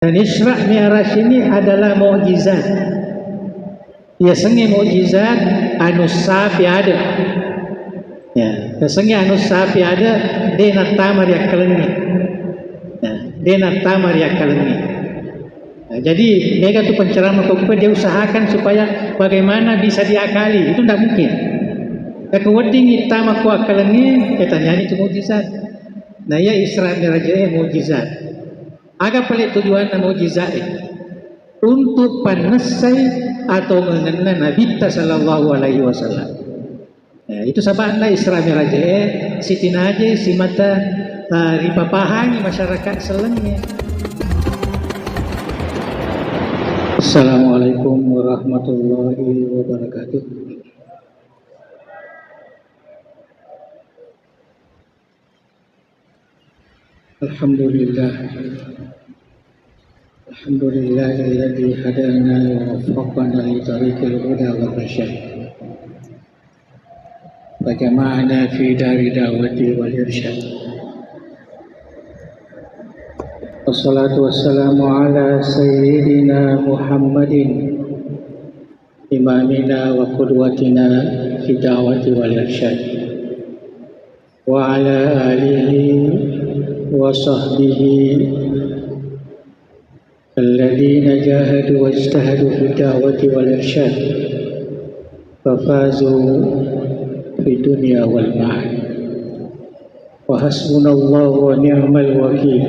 Dan Isra Mi'raj ini adalah mukjizat. Ya sengi mukjizat anu sapi ada. Ya, sengi anu sapi ada dena tamar ya kelengi. Ya, dena tamar ya kelengi. Nah, jadi mereka tuh penceramah kok dia usahakan supaya bagaimana bisa diakali, itu tidak mungkin. Kemudian tamak ku akalannya kita nyanyi itu mukjizat. Nah ya Isra Mi'raj mukjizat. Agak pelik tujuan mukjizat untuk panesai atau mengenai Nabi sallallahu alaihi wasallam. Ya, itu sabana Isra Mi'raj Siti Naje si mata ripapahani masyarakat selengnya. Assalamualaikum warahmatullahi wabarakatuh. Alhamdulillah. Alhamdulillahilladzi hadana wa waffaqana li tariqil huda wal rasyad. Wa jama'ana fi dari da'wati wal irsyad. Wassalatu wassalamu ala sayyidina Muhammadin imamina wa qudwatina fi da'wati wal irsyad. Wa ala alihi wa sahbihi الذين جاهدوا واجتهدوا في الدعوة والإرشاد ففازوا في الدنيا والمعاد وحسبنا الله ونعم الوكيل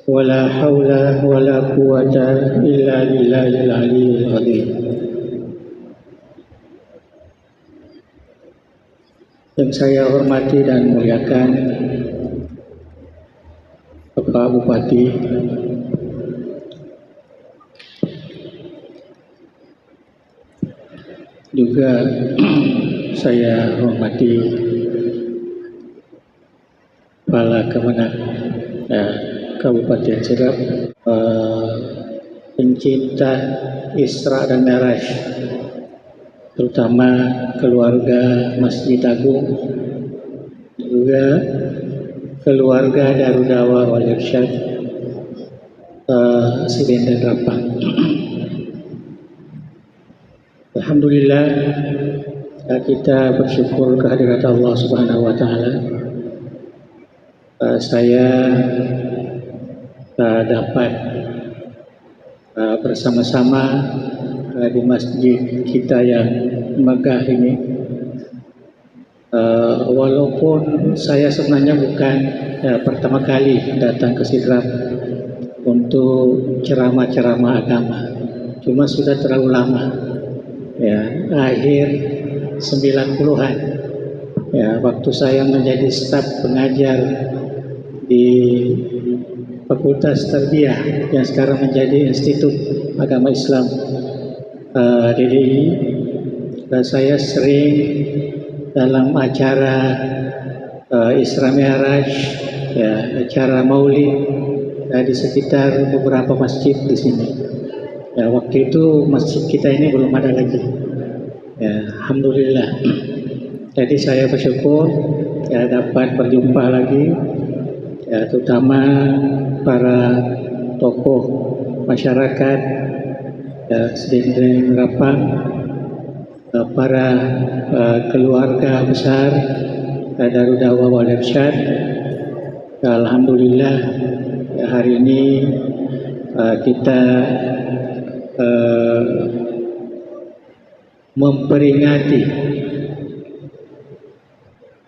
ولا حول ولا قوة إلا بالله العلي العظيم. Yang saya hormati dan muliakan Bapak Bupati, juga saya hormati Kepala Kemenang Kabupaten Sidrap, pencinta Isra dan Mi'raj, terutama keluarga Masjid Agung, juga keluarga Darud Da'wah wal Irsyad Sidin dan Rapang. Alhamdulillah, kita bersyukur kehadirat Allah Subhanahu wa taala. Saya dapat bersama-sama di masjid kita yang megah ini. Walaupun saya sebenarnya bukan pertama kali datang ke Sidrap untuk ceramah-ceramah agama, cuma sudah terlalu lama. Ya, akhir 90-an ya, waktu saya menjadi staf pengajar di Fakultas Tarbiyah yang sekarang menjadi Institut Agama Islam DDI, dan saya sering dalam acara Isra Mi'raj, ya, acara Maulid di sekitar beberapa masjid di sini. Ya, waktu itu masjid kita ini belum ada lagi. Ya, alhamdulillah. Jadi saya bersyukur ya dapat berjumpa lagi, ya, terutama para tokoh masyarakat, ya, Sidin Rapang, para keluarga besar Darud Da'wah wal Irsyad. Alhamdulillah, ya, hari ini kita memperingati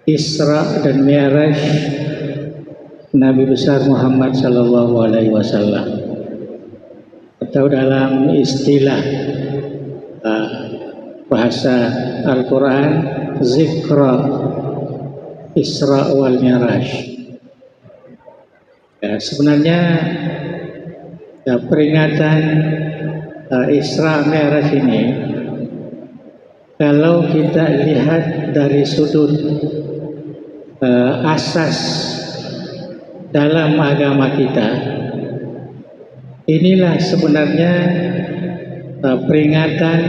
Isra dan Mi'raj Nabi besar Muhammad sallallahu alaihi wasallam, atau dalam istilah bahasa Al-Quran, Zikra Isra wal Mi'raj. Ya, sebenarnya ya, peringatan Isra Mi'raj ini, kalau kita lihat dari sudut asas dalam agama kita, inilah sebenarnya peringatan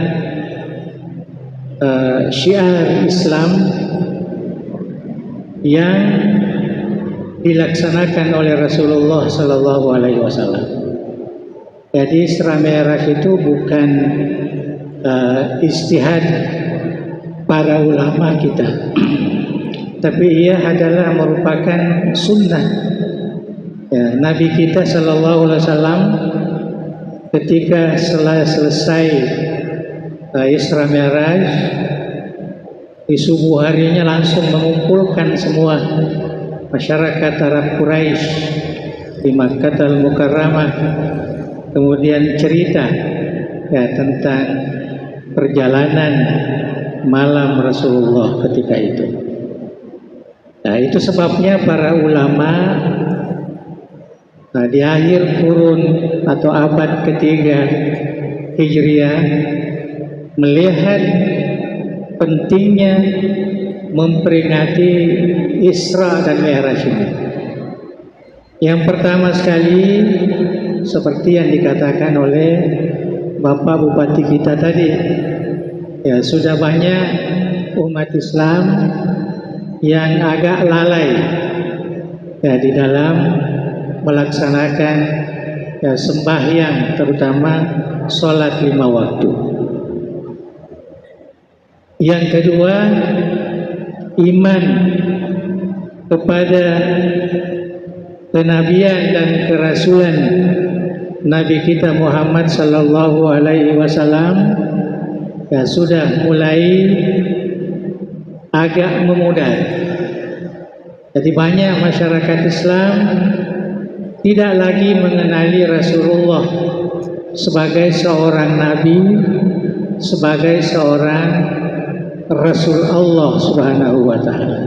syiar Islam yang dilaksanakan oleh Rasulullah Sallallahu Alaihi Wasallam. Jadi Isra Mi'raj itu bukan ijtihad para ulama kita, tapi ia adalah merupakan sunnah ya, Nabi kita Sallallahu Alaihi Wasallam ketika selesai Isra Mi'raj di subuh harinya langsung mengumpulkan semua masyarakat Arab Quraisy di Makkah Al-Mukarramah, kemudian cerita ya tentang perjalanan malam Rasulullah ketika itu. Nah, itu sebabnya para ulama di akhir kurun atau abad ketiga Hijriah melihat pentingnya memperingati Isra dan Mi'raj ini. Yang pertama sekali, seperti yang dikatakan oleh Bapak Bupati kita tadi, ya sudah banyak umat Islam yang agak lalai ya di dalam melaksanakan ya sembahyang, terutama sholat 5 waktu. Yang kedua, iman kepada kenabian dan kerasulan Nabi kita Muhammad sallallahu alaihi wasallam ya sudah mulai agak memudar. Jadi banyak masyarakat Islam tidak lagi mengenali Rasulullah sebagai seorang nabi, sebagai seorang Rasul Allah Subhanahu wa taala.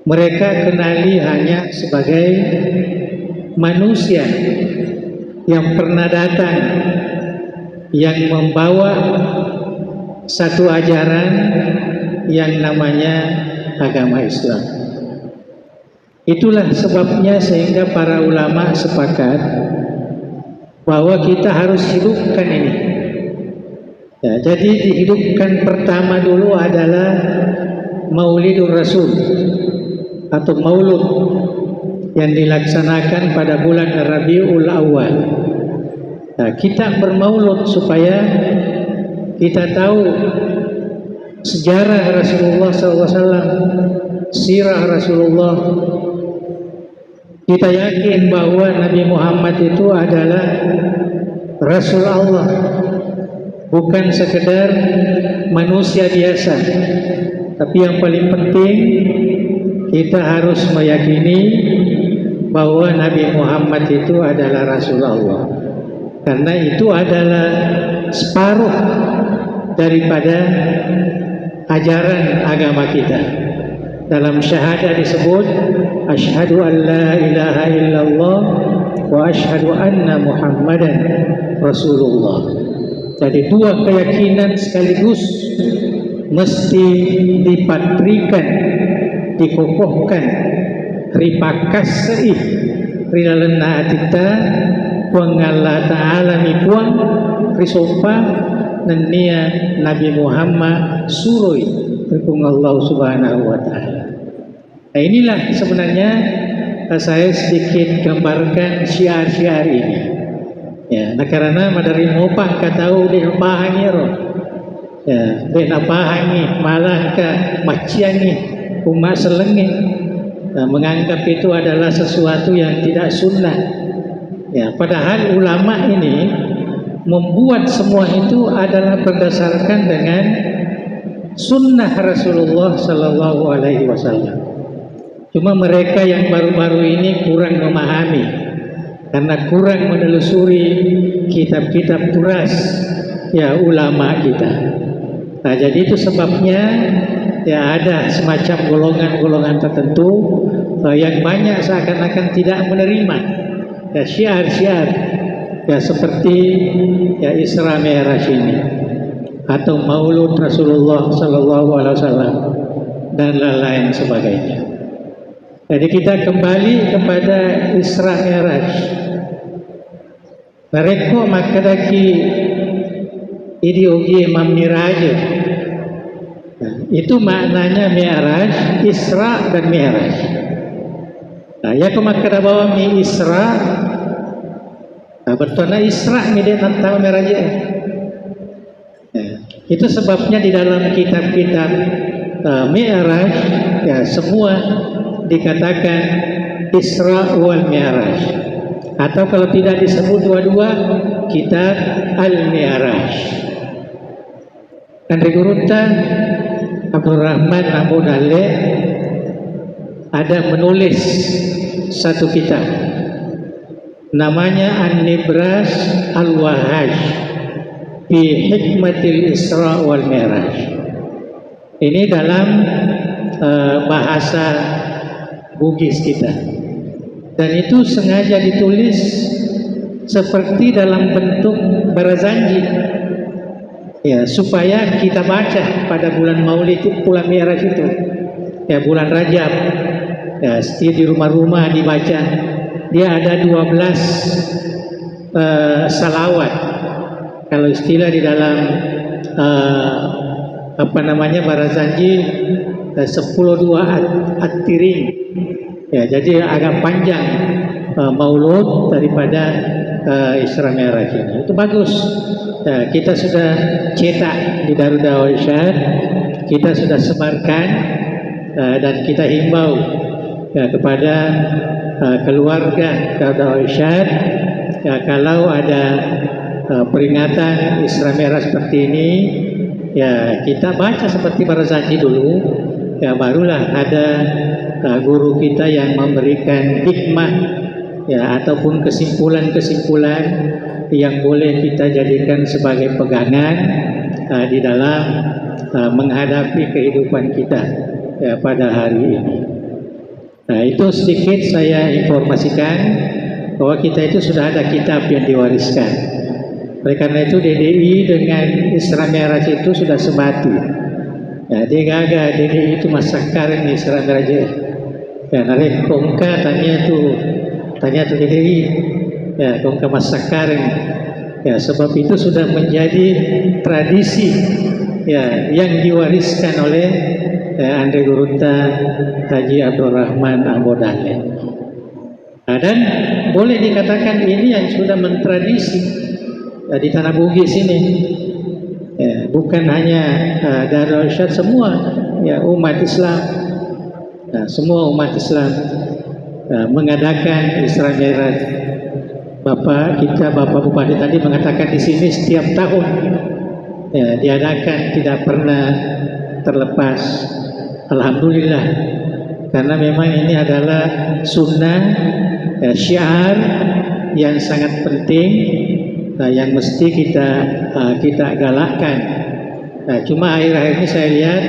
Mereka kenali hanya sebagai manusia yang pernah datang, yang membawa satu ajaran yang namanya agama Islam. Itulah sebabnya sehingga para ulama sepakat bahwa kita harus hidupkan ini. Ya, jadi dihidupkan pertama dulu adalah Maulidur Rasul atau Maulud yang dilaksanakan pada bulan Rabiul Awal. Nah, kita bermaulud supaya kita tahu sejarah Rasulullah SAW, sirah Rasulullah. Kita yakin bahwa Nabi Muhammad itu adalah Rasul Allah, bukan sekedar manusia biasa. Tapi yang paling penting, kita harus meyakini bahwa Nabi Muhammad itu adalah Rasul Allah, karena itu adalah separuh daripada ajaran agama kita. Dalam syahadah disebut asyhadu an la ilaha illallah wa asyhadu anna Muhammadan Rasulullah. Jadi dua keyakinan sekaligus mesti dipatrikan, dikokohkan, ripakas seih rilalena atita puang Allah Ta'ala mipuang risopa nenia Nabi Muhammad suroi ripung Allah Subhanahu wa Ta'ala. Nah, inilah sebenarnya saya sedikit gambarkan syiar-syiar ini. Ya, nah karena madari mopah katau di pahangi ro. Ya, di napahangi malah ke maciangi umat selengi. Nah, menganggap itu adalah sesuatu yang tidak sunnah. Ya, padahal ulama ini membuat semua itu adalah berdasarkan dengan sunnah Rasulullah Sallallahu Alaihi Wasallam. Cuma mereka yang baru-baru ini kurang memahami karena kurang menelusuri kitab-kitab turas ya ulama kita. Nah, jadi itu sebabnya ya ada semacam golongan-golongan tertentu yang banyak seakan-akan tidak menerima ya syiar-syiar ya seperti ya Isra Mi'raj ini atau Maulud Rasulullah Sallallahu Alaihi Wasallam dan lain-lain sebagainya. Jadi kita kembali kepada Isra Mi'raj. Mereka makadaki ideologi Imam Miraj. Nah, itu maknanya Mi'raj, Isra dan Mi'raj. Nah, ya kemakada bawa mi Isra Bertona Isra mide tentang meraja. Itu sebabnya di dalam kitab-kitab Mi'raj ya semua dikatakan Isra wal Mi'raj, atau kalau tidak disebut dua-dua kitab Al-Mi'raj. Andri Gurunta Abdurrahman Abu Dale ada menulis satu kitab namanya An-Nibras Al-Wahaj fi Hikmatil Isra wal Mi'raj. Ini dalam bahasa Bugis kita, dan itu sengaja ditulis seperti dalam bentuk barazanji ya, supaya kita baca pada bulan Maulid itu, bulan Mi'raj itu ya, bulan Rajab ya, setiap di rumah-rumah dibaca. Dia ada 12 salawat, kalau istilah di dalam barazanji 10 duat at-tiring ya, jadi agak panjang maulud daripada Isra Mi'raj ini. Itu bagus ya, kita sudah cetak di Darul Da'wah Irsyad, kita sudah sebarkan dan kita himbau ya, kepada keluarga Darul Da'wah Irsyad ya, kalau ada peringatan Isra Mi'raj seperti ini ya, kita baca seperti barazanji dulu ya, barulah ada guru kita yang memberikan hikmah ya, ataupun kesimpulan-kesimpulan yang boleh kita jadikan sebagai pegangan di dalam menghadapi kehidupan kita ya, pada hari ini. Nah, itu sedikit saya informasikan bahwa kita itu sudah ada kitab yang diwariskan. Oleh karena itu DDI dengan Isra Mi'raj itu sudah sebati. Ya, dia gagal DDI itu masakar ini Isra Mi'raj. Ya, narek kongka tanya tu DDI. Ya, kongka masakar ini. Ya, sebab itu sudah menjadi tradisi ya, yang diwariskan oleh Andre Gurunta Haji Abdurrahman Ambodale. Nah, dan boleh dikatakan ini yang sudah mentradisi di Tanah Bugis ini ya, bukan hanya Darul Irsyad, semua ya, umat Islam, semua umat Islam mengadakan Isra Mi'raj. Bapak Bupati tadi mengatakan di sini setiap tahun ya, diadakan, tidak pernah terlepas. Alhamdulillah, karena memang ini adalah sunnah ya, syiar yang sangat penting yang mesti kita galakkan. Nah, cuma akhir-akhir ini saya lihat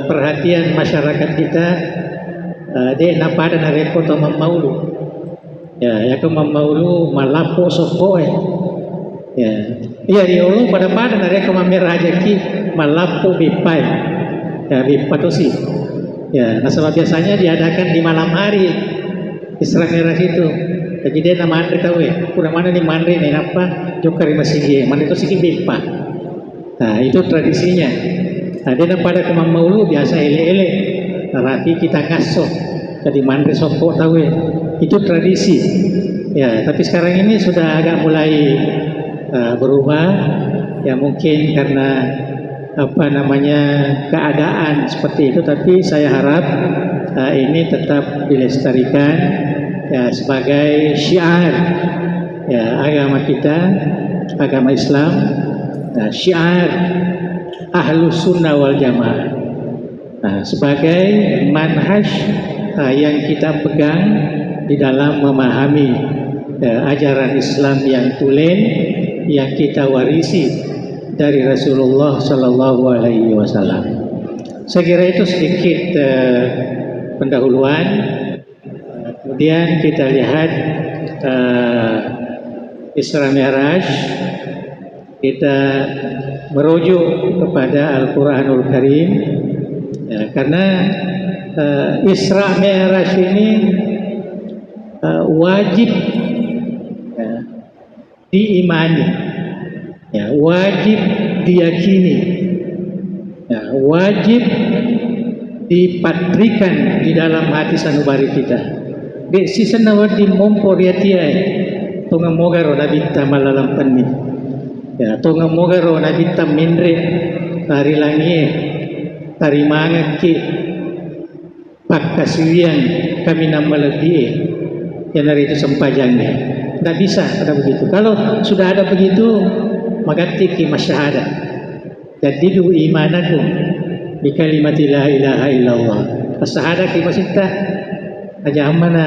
perhatian masyarakat kita dia napada nareko to mamaulu ya, ya ke mamaulu malapo sopo ya dia ulu pada nareko mamerajaki malapo bipai ya, bipatosi ya. Nah, sebab biasanya diadakan di malam hari Isra Mi'raj itu. Jadi dia nama Andre tahu ya, kurang mana nih Mandri nih apa Jokari Masigi, mana itu Sigi Bipa. Nah, itu tradisinya. Nah, dia pada kemam maulu biasa ele-ele, tapi kita ngaso. Jadi Mandri Sopo tahu ya, itu tradisi. Ya, tapi sekarang ini sudah agak mulai berubah. Ya mungkin karena keadaan seperti itu, tapi saya harap ini tetap dilestarikan ya, sebagai syiar ya, agama kita, agama Islam, syiar Ahlus Sunnah wal Jamaah, sebagai manhaj yang kita pegang di dalam memahami ajaran Islam yang tulen yang kita warisi dari Rasulullah Sallallahu Alaihi Wasallam. Saya kira itu sedikit pendahuluan. Kemudian kita lihat Isra Mi'raj, kita merujuk kepada Al-Quranul Karim ya, karena Isra Mi'raj ini wajib ya, diimani ya, wajib diyakini ya, wajib dipatrikan di dalam hati sanubari kita Di sisa nawadi mompo riatiai. Tunga mogaro nabita malalampan ni. Ya, tunga mogaro nabita mindre tari langi tari mangaki pakkasirian kami nama lebih yang dari itu sempajangnya. Tidak bisa ada begitu. Kalau sudah ada begitu, maka tiki masyarakat. Jadi du imanakum bi kalimati la ilaha illallah. Pasahada ki masita aja mana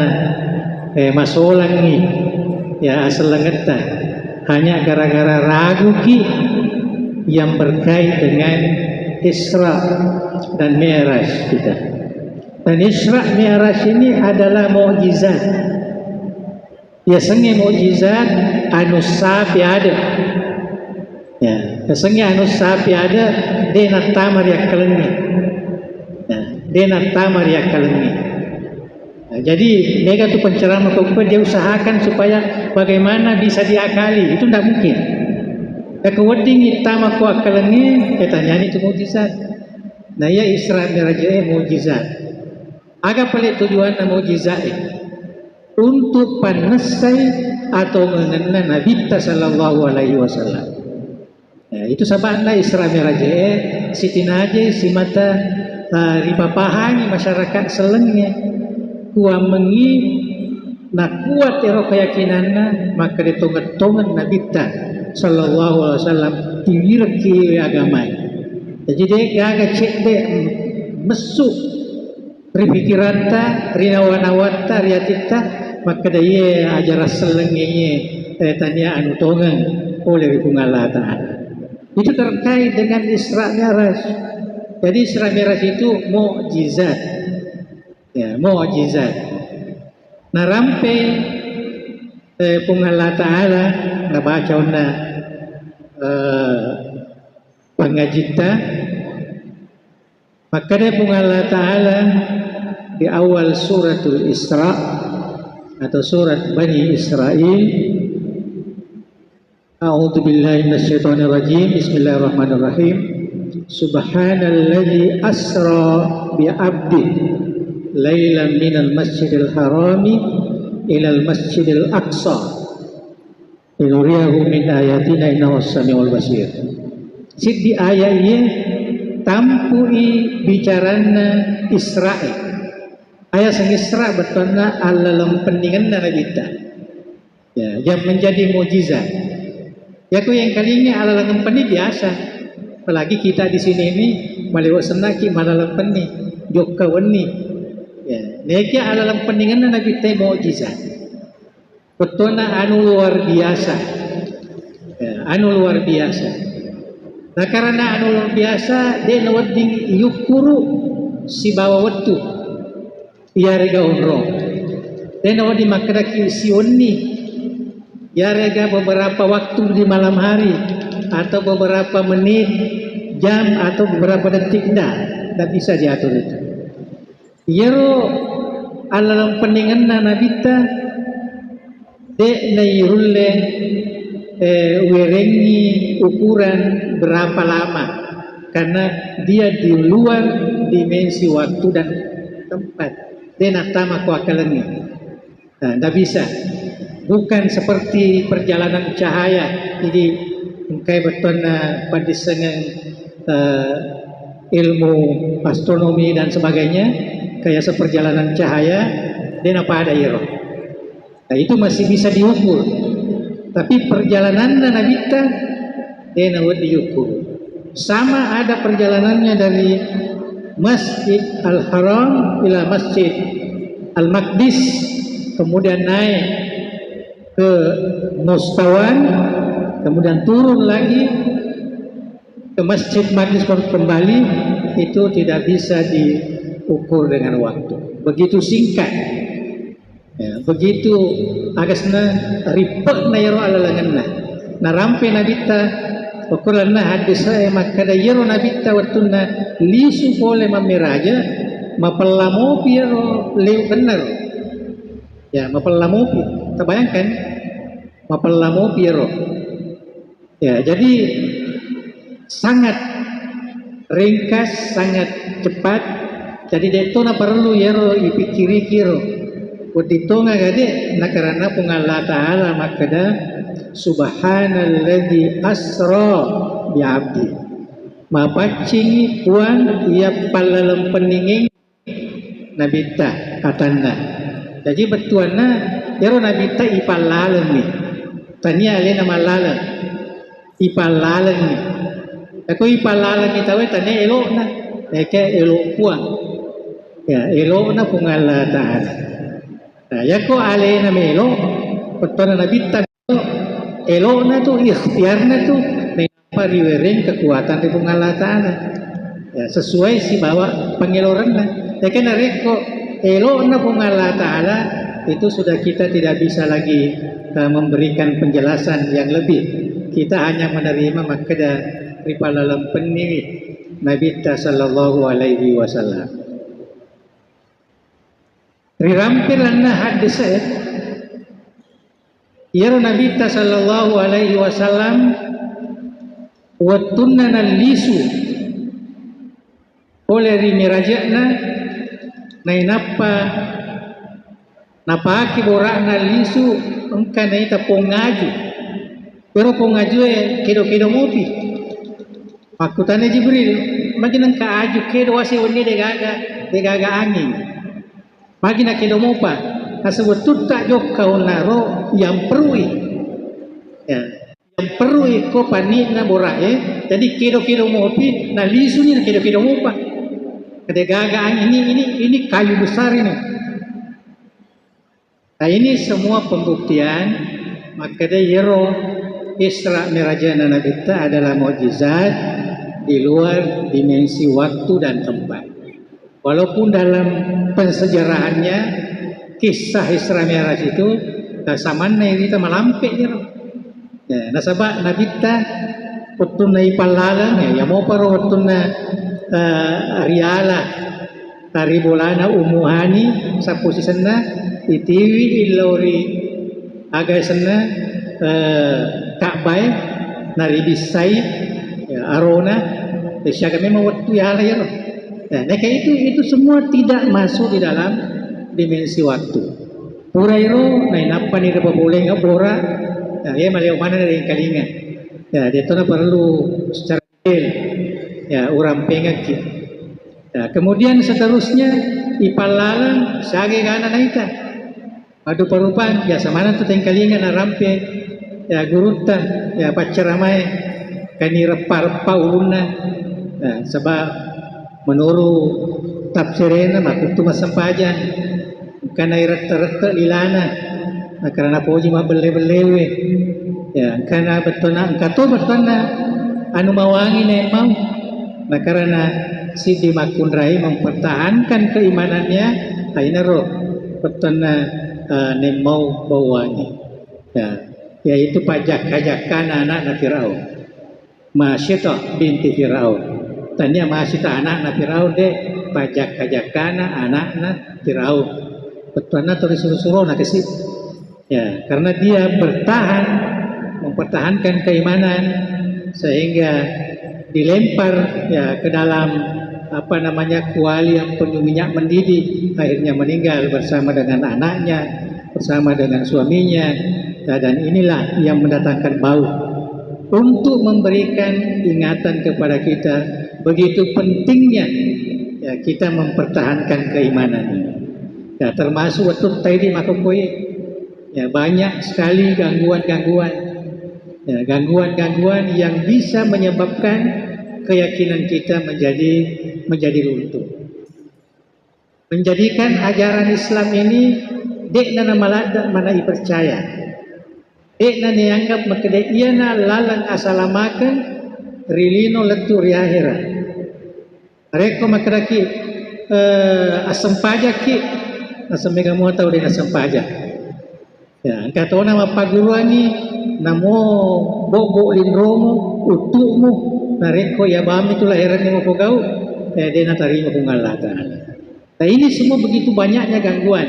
masolang ni ya asal langeta hanya gara-gara ragu ki yang berkait dengan Isra dan Mi'raj kita. Dan Isra Mi'raj ini adalah mukjizat. Ya sengi mukjizat anu sapi ada. Ya, sengi anu sapi ada dena tamar ya kalengi. Ya, dena tamar ya kalengi. Nah, jadi mereka tu penceramah dia usahakan supaya bagaimana bisa diakali. Itu tidak mungkin. Kewading itama ko akalangi tanya itu mukjizat. Nah ya Isra Mi'raj mukjizat. Aga pala tujuan na mukjizat untuk panasai atau mengenal Nabi sallallahu alaihi wasallam. Ya, itu sabana Isra Mi'raj Siti Naje si mata ripapahani masyarakat selengnya kuah mengi nak kuat ero keyakinanna maka ditongan-tongan Nabi sallallahu alaihi wasallam tinggi agama. Jadi dia agak cek deh mesuk berpikiran ta rinawanawata riatita maka dia ajar selengnya tanya anu tongan oleh Allah Ta'ala. Itu terkait dengan Isra Mi'raj. Jadi Isra Mi'raj itu mukjizat. Ya, mukjizat. Nah rampe Allah Ta'ala nabaca unda pangajita maka dia Allah Ta'ala di awal suratul Isra atau surat Bani Israel A'udzu billahi minasyaitonir rajim Bismillahirrahmanirrahim Subhanalladzi asra bi 'abdi lailan minal masjidil harami ilal masjidil aqsa Inuriyahu min ayatina innahu as-sami'ul basir. Sidi ayat ini tampui bicarana Israel. Ayat sang Isra betulna alalam pendingan Nabi kita. Ya, yang menjadi mukjizat. Ya ko yang kalinya alalam pendi biasa. Apalagi kita di sini ini malewat senaki malalam pendi jokka weni. Ya, neka alalam pendingan Nabi kita mukjizat. Betulna anu luar biasa. Ya, anu luar biasa. Nah karena anu luar biasa dia nawading yukuru si bawa wetu ya rega onro. Dia nawading makadaki si onni ya rega beberapa waktu di malam hari atau beberapa menit jam atau beberapa detik tidak bisa diatur itu. Yero alalam pendingan nabita de nairulle werengi ukuran berapa lama karena dia di luar dimensi waktu dan tempat dia natama ku akalannya. Nah, tidak bisa bukan seperti perjalanan cahaya jadi kayak betulnya pada dengan ilmu astronomi dan sebagainya kayak seperjalanan cahaya dia apa ada ya. Nah, itu masih bisa diukur. Tapi perjalanan Nabi kita dia nawat diukur. Sama ada perjalanannya dari Masjid Al-Haram ila Masjid Al-Maqdis kemudian naik ke Mustawan kemudian turun lagi ke Masjid Maqdis kembali itu tidak bisa diukur dengan waktu. Begitu singkat. Ya, begitu agasna ripet na yaro alalanganna na rampe nabita ukuranna hadis saya maka da yaro nabita watuna lisu pole mamiraja mapallamo piero leu benar ya mapallamo pi terbayangkan mapallamo piero ya jadi sangat ringkas sangat cepat jadi detona perlu yaro ipikiri kiro Waditonga gade na karana pung Allah Ta'ala makada subhanalladzi asra bi'abdi. Mapacing puan ia palalam peninging nabita katanda. Jadi betuana yaro nabita ipalalam ni. Tania ale nama lala ipalalam ni. Ako ipalalam ni tawe tania elok na. Eke elok puan. Ya elok na pung Allah Ta'ala. Ya ko ale na melo petona nabita elok na tu ikhtiar na tu pariwering kekuatan di Allah Ta'ala ya, sesuai si bawa pengeluaran na ya kan reko elok na Allah Ta'ala itu sudah kita tidak bisa lagi memberikan penjelasan yang lebih, kita hanya menerima makada ripalalam penini Nabi sallallahu alaihi wasallam. Rirampir anna hadis yaro Nabi sallallahu alaihi wasallam watunna lisu oleh rimirajakna nainapa napaki borakna lisu engka naita pongaju pero pongaju kedo mopi makutane Jibril makin engka aju kedo wasi wani degaga angin makin kedo mopa nasebut tak jok kau naro yang perui ya yang perlu iko panik na borae jadi kilo mopi na lisu ni kilo mopa ada gagaan ini kayu besar ini. Nah ini semua pembuktian maka dia yero Isra Mirajana Nabi ta adalah mukjizat di luar dimensi waktu dan tempat. Walaupun dalam pensejarahannya kisah Isra Miraj itu samanna kita malampek yero. Ya, nasabak nabita putuna ipalalang ya mau paro putuna riala taribolana umuhani sa posisena itiwi ilori aga sana kakbai naribisai ya, arona siaga memang waktu ya lah ya. Nah, itu semua tidak masuk di dalam dimensi waktu. Purairo nain apa ni dapat boleh ngabora. Nah, ya maliau mana dari kalinga. Ya, dia tu perlu secara detail. Ya, orang pengak. Ya, kemudian seterusnya ipalalang sage kana naita. Adu parupan ya samana tu teng kalinga na rampe. Ya guruta ya pacaramai kani repa uluna. Ya, sebab menurut tafsirena makutu masampajan kana irata lilana. Karena poji mah bele-belewe ya karena betona kato betona anu mawangi nemang nah karena si Dimakundrai mempertahankan keimanannya aina ro betona nemau bawangi ya yaitu pajak-kajakan anak Firaun Masyitah binti Firaun tanya Masyitah anak Firaun deh pajak-kajakan anak Firaun betona tulis suruh nak kesip. Ya, karena dia mempertahankan keimanan sehingga dilempar ya ke dalam kuali yang penuh minyak mendidih, akhirnya meninggal bersama dengan anaknya, bersama dengan suaminya, ya, dan inilah yang mendatangkan bau untuk memberikan ingatan kepada kita begitu pentingnya ya kita mempertahankan keimanan ini. Ya, termasuk waktu tadi makokoi ya banyak sekali gangguan-gangguan ya, gangguan-gangguan yang bisa menyebabkan keyakinan kita menjadi runtuh. Menjadikan ajaran Islam ini dekna malada mana percaya. Dekna dianggap makade iana lalang asalamakan rilino letu riahira. Reko makaraki asam pajak ki asam mega muata udah asam pajak. Ya, kata nama paguruani namo bobo lindromo utukmu nareko ya bami tu lahiran yang mau kau dia natarima Allah Ta'ala. Nah ini semua begitu banyaknya gangguan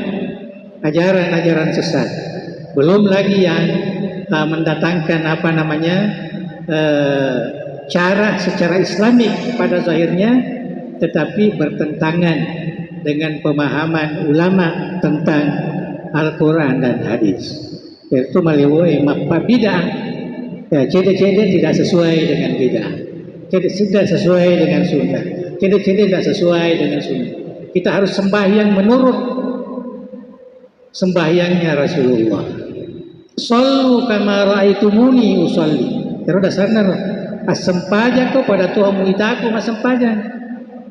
ajaran-ajaran sesat, belum lagi yang mendatangkan cara secara Islamik pada zahirnya tetapi bertentangan dengan pemahaman ulama tentang Al-Quran dan hadis. Yaitu melewati mapa bid'ah. Ya, ciri-ciri tidak sesuai dengan bid'ah. Ciri tidak sesuai dengan sunnah. Ciri-ciri tidak sesuai dengan sunnah. Kita harus sembahyang menurut sembahyangnya Rasulullah. Sallu kama ra'aitumuni usolli. Terus dasarnya asempaja ko pada Tuhan mulitaku masempaja.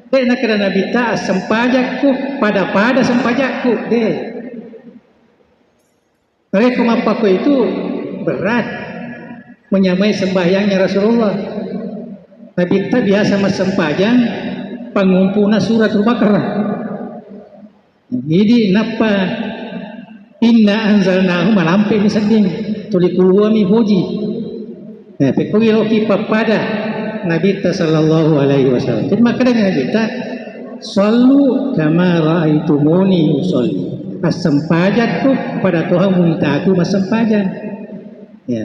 Dek nak kerana bita asempajaku pada sempajaku dek. Mereka mapaku itu berat menyamai sembahyangnya Rasulullah. Nabi kita biasa masempajang pangumpuna surat Al-Baqarah. Jadi napa inna anzalnahu malampe ni seding tuli kuwa mi hoji. Nah, pekoi oki papada Nabi ta sallallahu alaihi wasallam. Jadi makanya Nabi ta sallu kama raaitumuni usolli. Asempajatku pada Tuhan minta aku masempajang. Ya.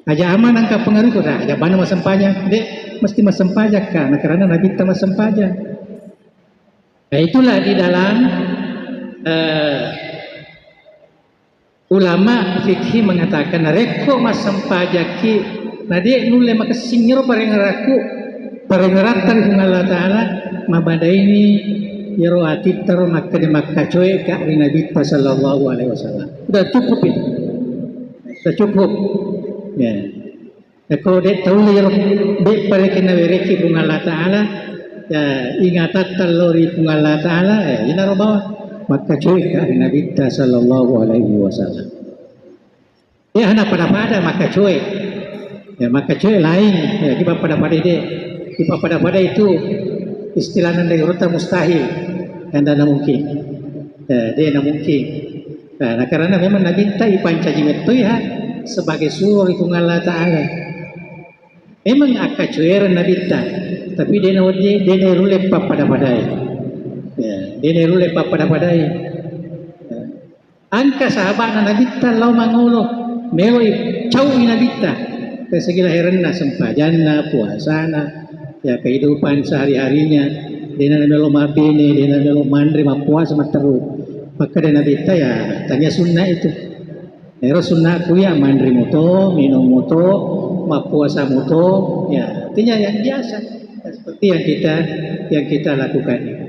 Aja aman angka pengaruh ko dah. Aja mana masempajang. Dek mesti masempajak kan karena Nabi ta masempajang. Nah, itulah di dalam ulama fikih mengatakan reko masempajaki nadi nule maka singgiro parengaraku parengaratan kung Allah Ta'ala mabada ini yaro atit taro makkacoy ka ri Nabi sallallahu alaihi wasallam. Sudah cukup itu. Sudah cukup. Ya. Kalau dek tahu yaro dek parekin nawereki kung Allah Ta'ala ya ingatat talori kung Allah Ta'ala ya inaro bawa maka cuy ka Nabi sallallahu alaihi wasallam. Ya hana pada maka cuy. Ya maka cuy lain ya di pada dia. Di pada itu istilahnya dari ruta mustahil dan tidak mungkin. Ya, dia tidak mungkin. Nah, karena memang Nabi ta ipanca jimet ya sebagai surah ikung Allah Ta'ala. Memang akan cuy Nabi ta, tapi dia rule pada ya, dia rule pada ya. Angka sahabat Nabi ta lau mangulo mewoi cau Nabi ta dari segi lahirna sempajana puasana ya kehidupan sehari-harinya dia melo mabene dia melo mandri mapuasa materu maka dia Nabi ta ya tanya sunnah itu ero sunnah ku ya mandri moto minum moto mapuasa moto ya artinya yang biasa seperti yang kita lakukan ini.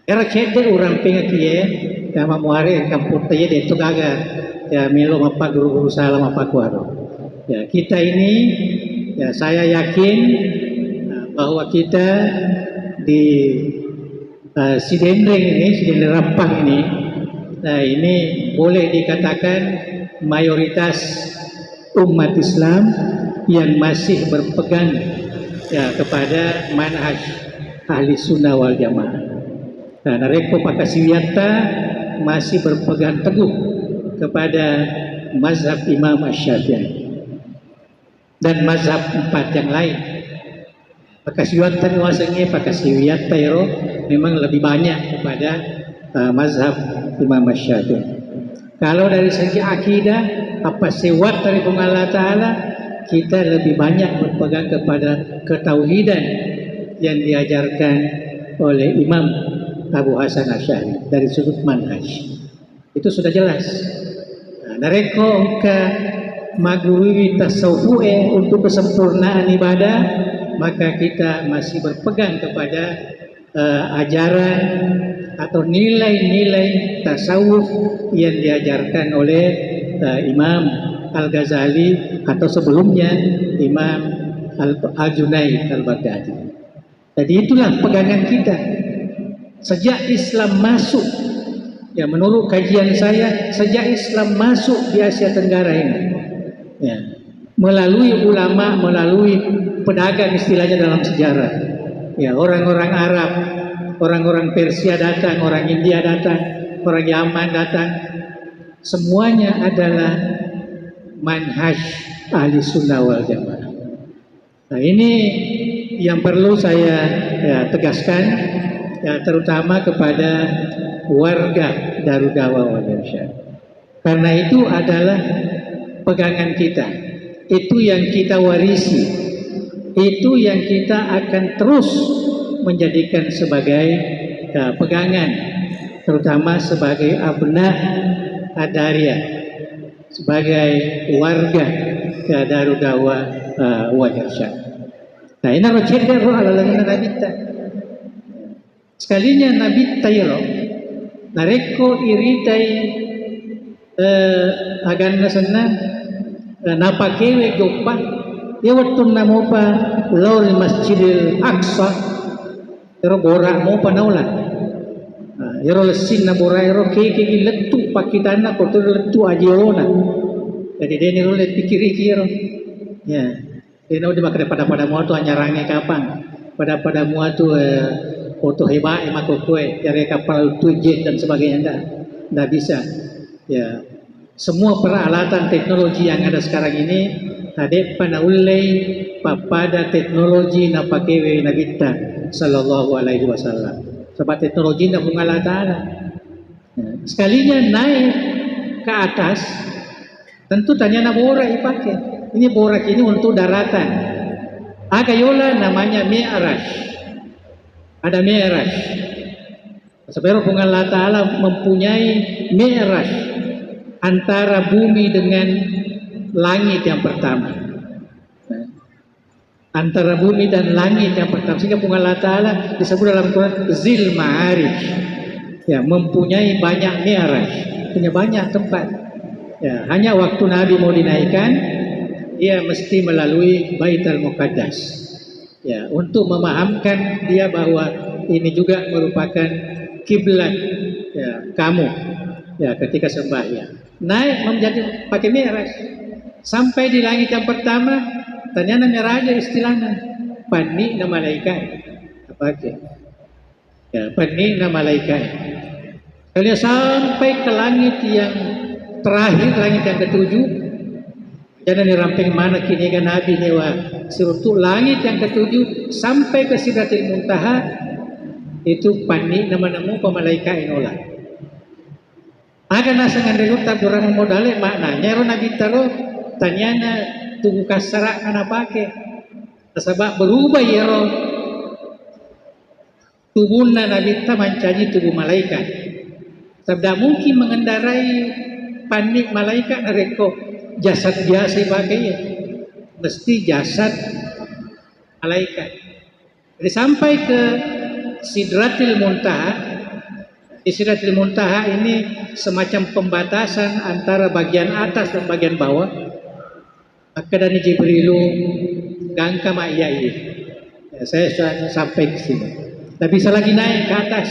Era kede orang pengen kie, ya mamuari kampung tanya dia tu gagal, ya melo apa guru salam apa kuaro. Ya kita ini, ya saya yakin bahwa kita di Sidendreng ini, Sidendreng Rampang ini, nah ini boleh dikatakan mayoritas umat Islam yang masih berpegang ya kepada manhaj ahli sunnah wal jamaah. Nah, nareko pakasiwiyata masih berpegang teguh kepada mazhab Imam Asy-Syafi'i dan mazhab empat yang lain. Pakasiwiyata nuasanya pakasiwiyata itu memang lebih banyak kepada mazhab Imam Asy-Syafi'i. Kalau dari segi akidah apa sewat dari Allah Ta'ala kita lebih banyak berpegang kepada ketauhidan yang diajarkan oleh Imam Abu Hasan Asy'ari dari sudut manhaj. Itu sudah jelas. Nareko ke magurui tasawuf'e untuk kesempurnaan ibadah, maka kita masih berpegang kepada ajaran atau nilai-nilai tasawuf yang diajarkan oleh Imam Al-Ghazali atau sebelumnya Imam Al-Junaid Al-Baghdadi. Jadi itulah pegangan kita. Sejak Islam masuk, ya menurut kajian saya, sejak Islam masuk di Asia Tenggara ini, ya, melalui ulama, melalui pedagang istilahnya dalam sejarah, ya orang-orang Arab, orang-orang Persia datang, orang India datang, orang Yaman datang, semuanya adalah manhaj ahli sunnah wal jamaah. Nah ini yang perlu saya tegaskan. Ya, terutama kepada warga Darudawa wal Irsyad. Karena itu adalah pegangan kita. Itu yang kita warisi. Itu yang kita akan terus menjadikan sebagai pegangan. Terutama sebagai abna Adaria sebagai warga Darul Dawah Wajarsyah. Nah, ini harus cedera roh ala-ala nabita. Sekalinya nabita yero, nareko iritai agan sana napakewe joppa, ya waktu namopa laul Masjidil Aqsa, yero borak mo panaulan. Yero lesin na borak yero keke letu pakitana kotor letu ajirona. Jadi dia ni rolet pikir yero. Ya, dia nak dimakai pada muat tu hanya rangai kapang, pada muat tu foto hebat emak kue, dari kapal tu jet dan sebagainya dah bisa. Ya, semua peralatan teknologi yang ada sekarang ini hadep panaulai pada teknologi na pakewe Nabi sallallahu alaihi wasallam. Sebab teknologi na mengalatan. Ya, sekalinya naik ke atas, tentu tanya nak borak dipakai. Ini borak ini untuk daratan. Agayola namanya Mi'raj. Ada Mi'raj. Sebenarnya Allah Ta'ala mempunyai Mi'raj antara bumi dengan langit yang pertama. Antara bumi dan langit yang pertama. Sehingga Allah Ta'ala disebut dalam Quran Zil Ma'arij. Ya, mempunyai banyak Mi'raj. Punya banyak tempat. Ya, hanya waktu Nabi mau dinaikkan, dia mesti melalui Baitul Muqaddas. Ya, untuk memahamkan dia bahwa ini juga merupakan kiblat ya, kamu ya ketika sembahyang. Naik menjadi pakai Mi'raj sampai di langit yang pertama, ternyata Mi'raj istilahnya pani na malaikat. Apa aja? Ya, pani na malaikat. Kalian sampai ke langit yang terakhir, langit yang ketujuh. Jangan diramping mana kini kan Nabi nyewa suruh langit yang ketujuh sampai ke Sidratil Muntaha itu panik nama-nama pemalaikat inolah. Agan nasangan rego tak orang modalnya maknanya ro Nabi taro tanyana tubuh kasara kana pake. Sebab berubah ya ro tubuhna Nabi ta mancaji tubuh malaikat. Sabda mungkin mengendarai panik malaikat reko jasad biasa pakai ya, mesti jasad malaikat. Jadi sampai ke Sidratil Muntaha. Di Sidratil Muntaha ini semacam pembatasan antara bagian atas dan bagian bawah. Maka dari Jibrilu gangka ma'iyai. Ya, saya sudah sampai ke sini. Tidak bisa lagi naik ke atas.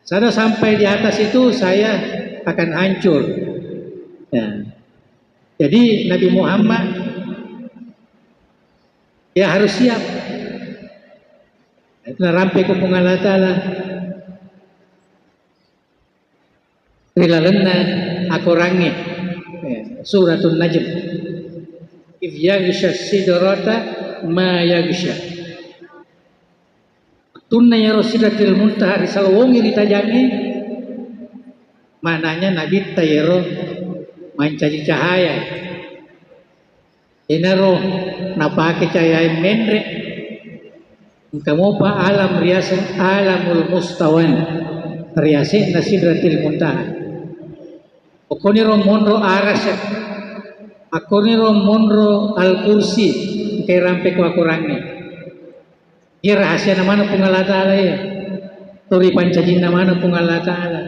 Saya sampai di atas itu saya akan hancur. Ya. Jadi Nabi Muhammad ya harus siap. Itulah rampai kupung Allah Ta'ala. Rilalenna aku rangi. Suratul Najm. If yaghsha sidrata ma yaghsha. Tunna ya Sidratil Muntaha risalwongi ditajangi. Mananya Nabi Tayro mancaji cahaya. Inaro napake cahaya mendre. Kamu pa alam riasan alamul mustawan riasin na Sidratil Muntaha. Okoniro monro arasya. Akoniro monro al kursi kay rampe ko akurangi. Ini rahasia namanya Allah Ta'ala ya. Turi pancajin namanya Allah Ta'ala.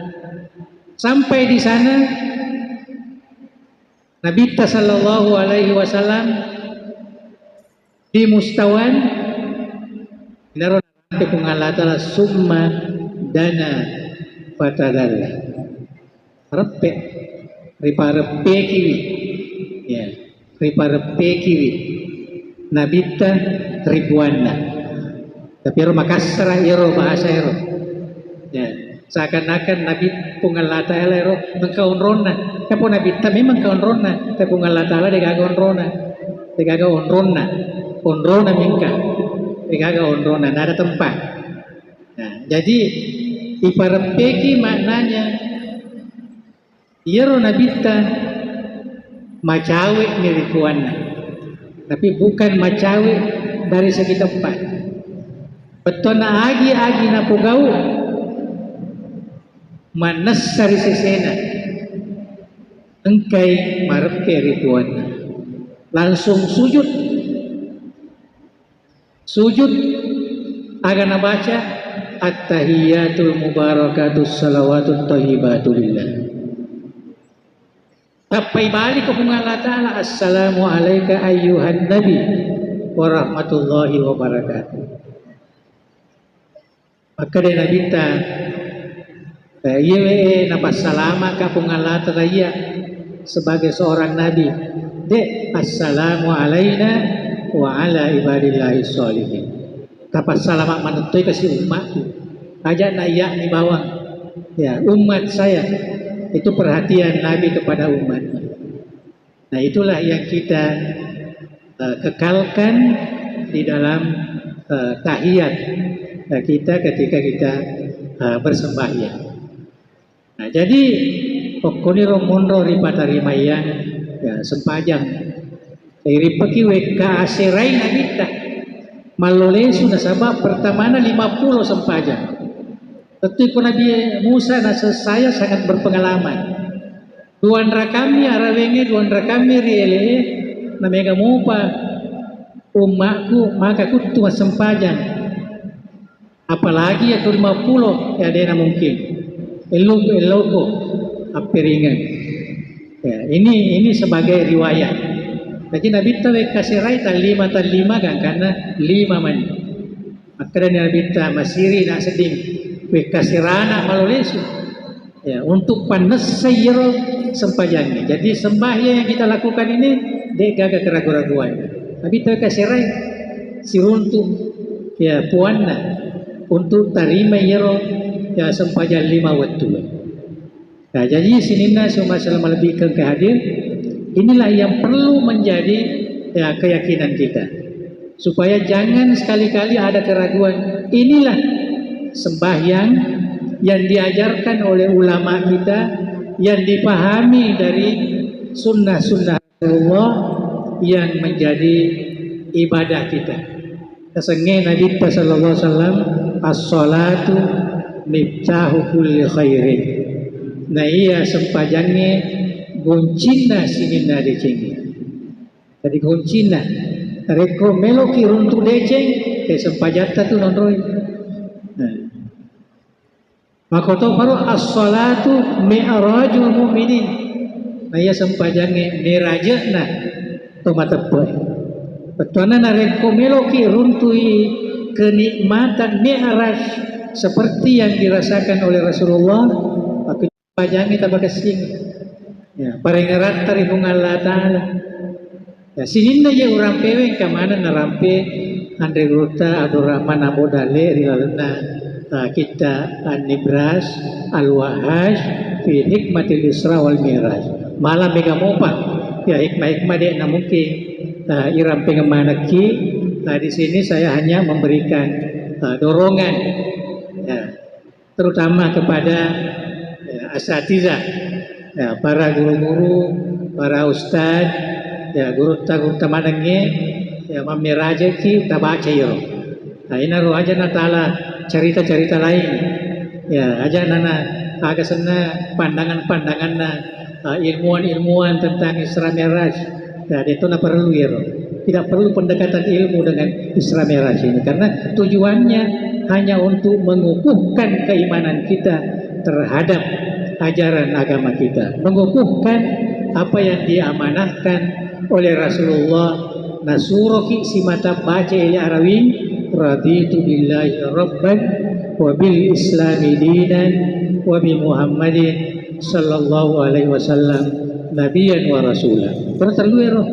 Sampai di sana Nabi sallallahu alaihi wasallam di mustawan naron ke Allah Ta'ala summa dana fatadalla repe riparepe kiwi ya riparepe kiwi Nabi ta ribuanna tapi ro makasra iro bahasa iro ya seakan-akan Nabi Allah Ta'ala iro mengkaun rona. Kapo Nabi ta memang kaun rona, tapi Allah Ta'ala degaga onrona. Degaga onrona. Onrona mingka. Degaga onrona, nada tempat. Nah, jadi iparepeki maknanya iro Nabi ta macawe mirikuanna. Tapi bukan macawe dari segi tempat. Betona agi na pugau manas sari sesena engkai marepe ribuan langsung sujud agana baca at-tahiyatul mubarakatus salawatut thayyibatu lillah. Tapai balik ke Allah Ta'ala, assalamu alayka ayyuhan nabi wa rahmatullahi wa barakatuh. Maka dia Nabi ta iya napa salama ka Allah Ta'ala sebagai seorang nabi. De assalamu alayna wa ala ibadillahi sholihin. Tapa salama manutui kasih umatku. Aja nayak di bawah. Ya, umat saya. Itu perhatian Nabi kepada umat. Nah, itulah yang kita kekalkan di dalam tahiyat kita ketika kita bersembahyang. Nah, jadi pokoknya romondo ripata rimayang ya sempajang. Iri peki weka aserai nabita malole sudah sabab pertamana 50 sempajang. Tentu Nabi Musa nasa saya sangat berpengalaman. Duan rakami arawenge duan rakami riele namanya mupa umatku maka kutu sempajang. Apalagi ya 50 ya ada mungkin. Eloko apiringan. Ya, ini sebagai riwayat. Jadi Nabi tahu kasih rai talima kan karena 5 man. Maka Nabi ta masiri nak seding. Kasirana malolesu ya untuk panas sayro sempajangnya. Jadi sembahyang yang kita lakukan ini dek gaga keraguan-raguan. Tapi tahu kasirai siruntuk ya puanna untuk tarima yero ya sempajang 5 waktu. Nah, jadi sinina semua selama lebih ke hadir. Inilah yang perlu menjadi ya keyakinan kita supaya jangan sekali-kali ada keraguan. Inilah sembahyang yang diajarkan oleh ulama kita, yang dipahami dari sunnah-sunnah Allah yang menjadi ibadah kita. Kesengge Nabi sallallahu alaihi wasallam as-salatu miftahu kulli khairin. Nah iya sempajangnya goncina sinina decengi. Jadi goncina reko meloki runtu deceng ke sempajata tu nonroi. Maka tahu baru as-salatu mi'rajul mu'minin. Nah ya sempajangnya mirajna to matepe. Betuana nareko meloki runtui kenikmatan mi'raj seperti yang dirasakan oleh Rasulullah. Tapi sempajangnya tabak kesing. Ya, parengerat tarifung Allah Ta'ala. Ya, sinin aja orang peweng kemana narampe Andre Gruta Abdurrahman Abodale rilalena kita An-Nibras Al-Wahaj fi hikmatil Isra wal Miraj. Malam mega mopa ya hikmah-hikmah dia na mungkin iram pengemanaki. Di sini saya hanya memberikan dorongan ya, terutama kepada asatidzah ya, para guru-guru, para ustad ya, guru tamanangnya ya mamiraja ki tabaca yoro. Nah ini roh aja na ta'ala cerita-cerita lain ya aja nana agak sana pandangan-pandangan na ilmuwan-ilmuwan tentang Isra Miraj ya itu na perlu ya tidak perlu pendekatan ilmu dengan Isra Miraj ini karena tujuannya hanya untuk mengukuhkan keimanan kita terhadap ajaran agama kita, mengukuhkan apa yang diamanahkan oleh Rasulullah. Nasuroki si mata baca ili arawin raditu billahi rabban wa bil islami dinan wa bi muhammadin sallallahu alaihi wasallam nabiyan wa rasulah. Perteluero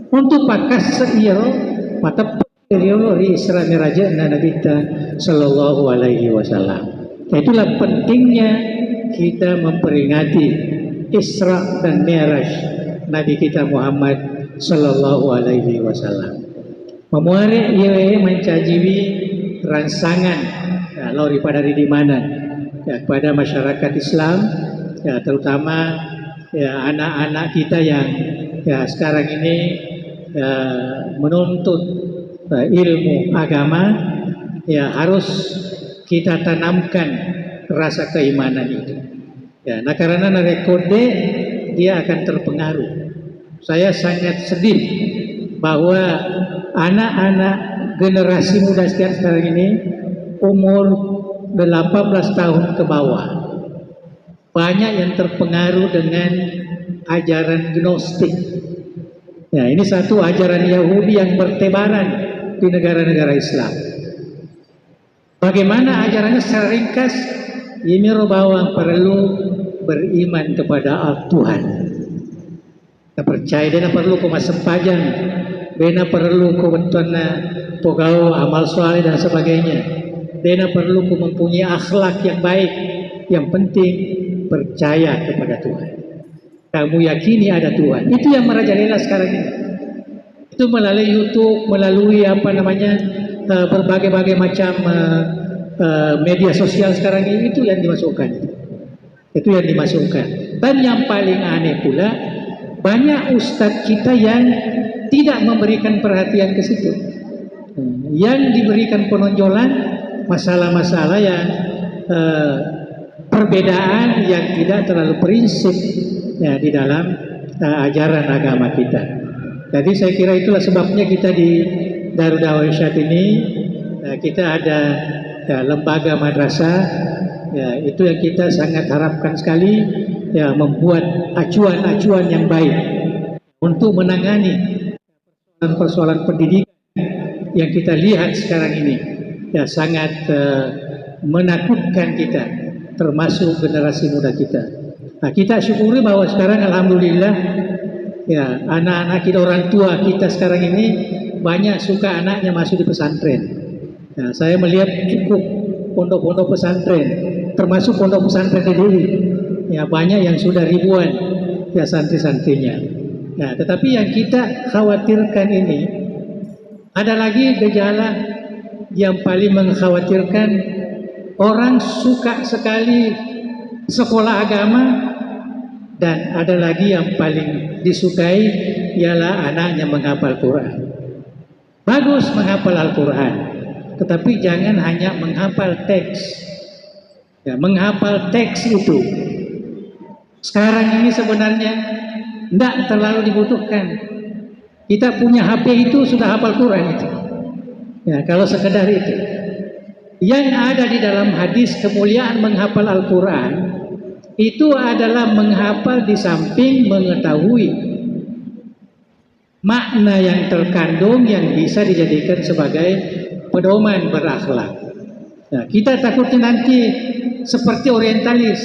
untuk pakas seiro mata periolo di Isra Miraj Nabi sallallahu alaihi wasallam. Itulah pentingnya kita memperingati Isra dan Mi'raj Nabi kita Muhammad sallallahu alaihi wasallam. Memuari ia mencajiwi rangsangan ya, lori pada di mana ya, kepada masyarakat Islam ya, terutama ya, anak-anak kita yang ya, sekarang ini ya, menuntut ilmu agama ya, harus kita tanamkan rasa keimanan itu ya. Nah karena rekode dia akan terpengaruh. Saya sangat sedih bahwa anak-anak generasi muda sekarang ini umur 18 tahun ke bawah banyak yang terpengaruh dengan ajaran Gnostik. Ya, ini satu ajaran Yahudi yang bertebaran di negara-negara Islam. Bagaimana ajarannya secara ringkas? Ini bahwa perlu beriman kepada Tuhan. Kita percaya dia perlu ku masempajang, dia perlu ku betulna pogau amal soleh dan sebagainya. Dia perlu ku mempunyai akhlak yang baik. Yang penting percaya kepada Tuhan. Kamu yakini ada Tuhan. Itu yang merajalela sekarang ini. Itu melalui YouTube, melalui berbagai-bagai macam media sosial sekarang ini, itu yang dimasukkan. Itu yang dimasukkan. Dan yang paling aneh pula, banyak ustadz kita yang tidak memberikan perhatian ke situ. Yang diberikan penonjolan masalah-masalah yang perbedaan yang tidak terlalu prinsip ya, di dalam ajaran agama kita. Jadi saya kira itulah sebabnya kita di Darul Da'wah Irsyad ini kita ada lembaga madrasah ya, itu yang kita sangat harapkan sekali ya, membuat acuan-acuan yang baik untuk menangani persoalan pendidikan yang kita lihat sekarang ini ya, sangat menakutkan kita, termasuk generasi muda kita. Nah, kita syukuri bahwa sekarang alhamdulillah ya, anak-anak kita, orang tua kita sekarang ini banyak suka anaknya masuk di pesantren. Nah, saya melihat cukup pondok-pondok pesantren, termasuk pondok pesantren di Deli. Ya, banyak yang sudah ribuan ya santri-santrinya. Ya, tetapi yang kita khawatirkan ini ada lagi gejala yang paling mengkhawatirkan. Orang suka sekali sekolah agama, dan ada lagi yang paling disukai ialah anaknya menghafal Quran. Bagus menghafal Al-Quran, tetapi jangan hanya menghafal teks. Ya, menghafal teks itu sekarang ini sebenarnya tidak terlalu dibutuhkan. Kita punya HP itu sudah hafal Quran itu. Ya, kalau sekedar itu. Yang ada di dalam hadis kemuliaan menghafal Al-Quran itu adalah menghafal di samping mengetahui makna yang terkandung yang bisa dijadikan sebagai pedoman berakhlak. Nah, kita takutnya nanti seperti orientalis.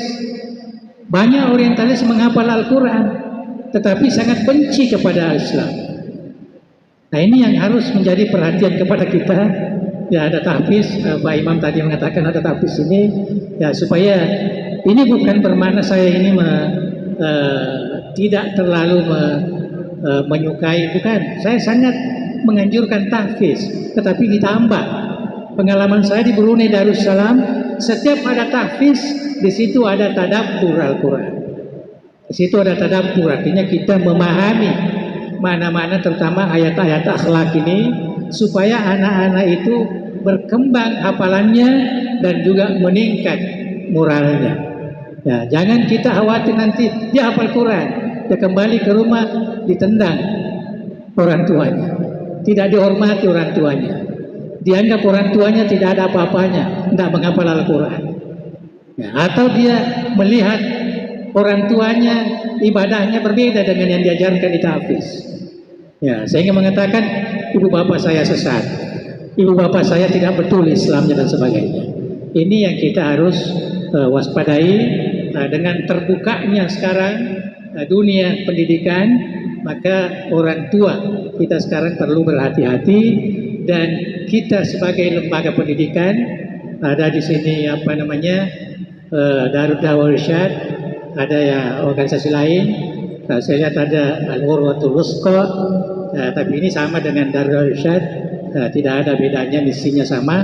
Banyak orientalis menghafal Al-Quran tetapi sangat benci kepada Islam. Nah, ini yang harus menjadi perhatian kepada kita. Ya, ada tahfiz, Pak Imam tadi mengatakan ada tahfiz ini ya, supaya ini bukan bermakna saya ini tidak terlalu menyukai, bukan. Saya sangat menganjurkan tahfiz, tetapi ditambah. Pengalaman saya di Brunei Darussalam, setiap ada tahfiz di situ ada tadabbur Al-Quran. Di situ ada tadabbur, artinya kita memahami mana-mana terutama ayat-ayat akhlak ini, supaya anak-anak itu berkembang hafalannya dan juga meningkat moralnya. Ya, jangan kita khawatir nanti dia hafal Quran, dia kembali ke rumah ditendang orang tuanya, tidak dihormati orang tuanya, dianggap orang tuanya tidak ada apa-apanya, tidak menghafal Al-Quran. Ya, atau dia melihat orang tuanya ibadahnya berbeda dengan yang diajarkan di tahfiz. Ya, saya ingin mengatakan ibu bapak saya sesat, ibu bapak saya tidak betul Islamnya dan sebagainya. Ini yang kita harus waspadai. Dengan terbukanya sekarang dunia pendidikan, maka orang tua kita sekarang perlu berhati-hati, dan kita sebagai lembaga pendidikan ada di sini Darul Da'wah Irsyad, ada ya organisasi lain. Saya lihat ada Al-Urwatul Wusqa, tapi ini sama dengan Darul Irsyad, tidak ada bedanya, misinya sama.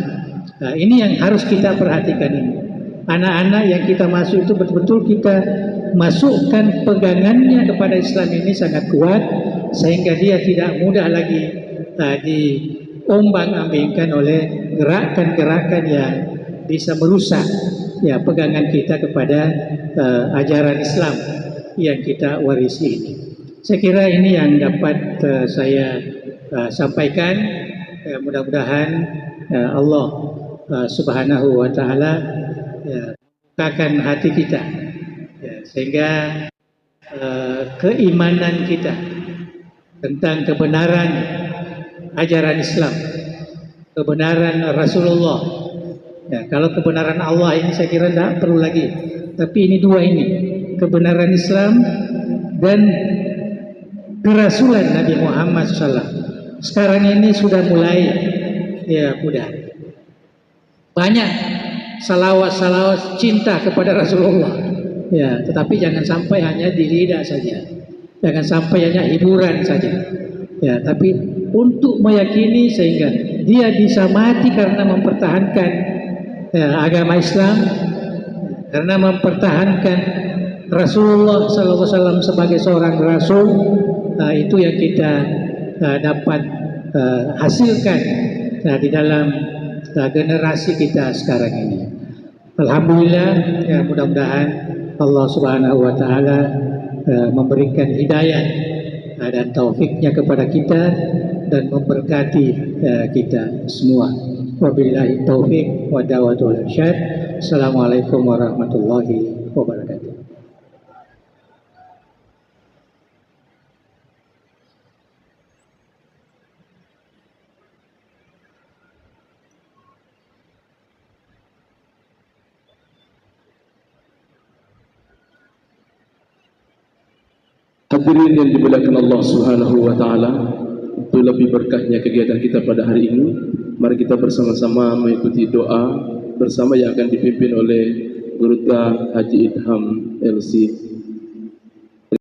Ini yang harus kita perhatikan ini. Anak-anak yang kita masuk itu betul-betul kita masukkan pegangannya kepada Islam ini sangat kuat, sehingga dia tidak mudah lagi diombang-ambingkan oleh gerakan-gerakan yang bisa merusak ya pegangan kita kepada ajaran Islam. yang kita warisi ini. Saya kira ini yang dapat saya sampaikan. Mudah-mudahan Allah Subhanahu wa Ta'ala bukakan hati kita, sehingga keimanan kita tentang kebenaran ajaran Islam, kebenaran Rasulullah. Kalau kebenaran Allah ini saya kira tidak perlu lagi, tapi ini dua ini, kebenaran Islam dan kerasulan Nabi Muhammad SAW. Sekarang ini sudah mulai mudah. Banyak salawat-salawat cinta kepada Rasulullah. Tetapi jangan sampai hanya di lidah saja. Jangan sampai hanya hiburan saja. Tapi untuk meyakini sehingga dia bisa mati karena mempertahankan agama Islam, karena mempertahankan Rasulullah SAW sebagai seorang Rasul. Itu yang kita dapat hasilkan di dalam generasi kita sekarang ini. Alhamdulillah, mudah-mudahan Allah Subhanahu wa Ta'ala memberikan hidayah dan taufiknya kepada kita dan memberkati kita semua. Wabillahi taufik wa dawatul irsyad. Assalamualaikum warahmatullahi wabarakatuh. Hadirin yang dimuliakan Allah Subhanahu wa Ta'ala, untuk lebih berkahnya kegiatan kita pada hari ini, mari kita bersama-sama mengikuti doa bersama yang akan dipimpin oleh Guru Haji Idham LC.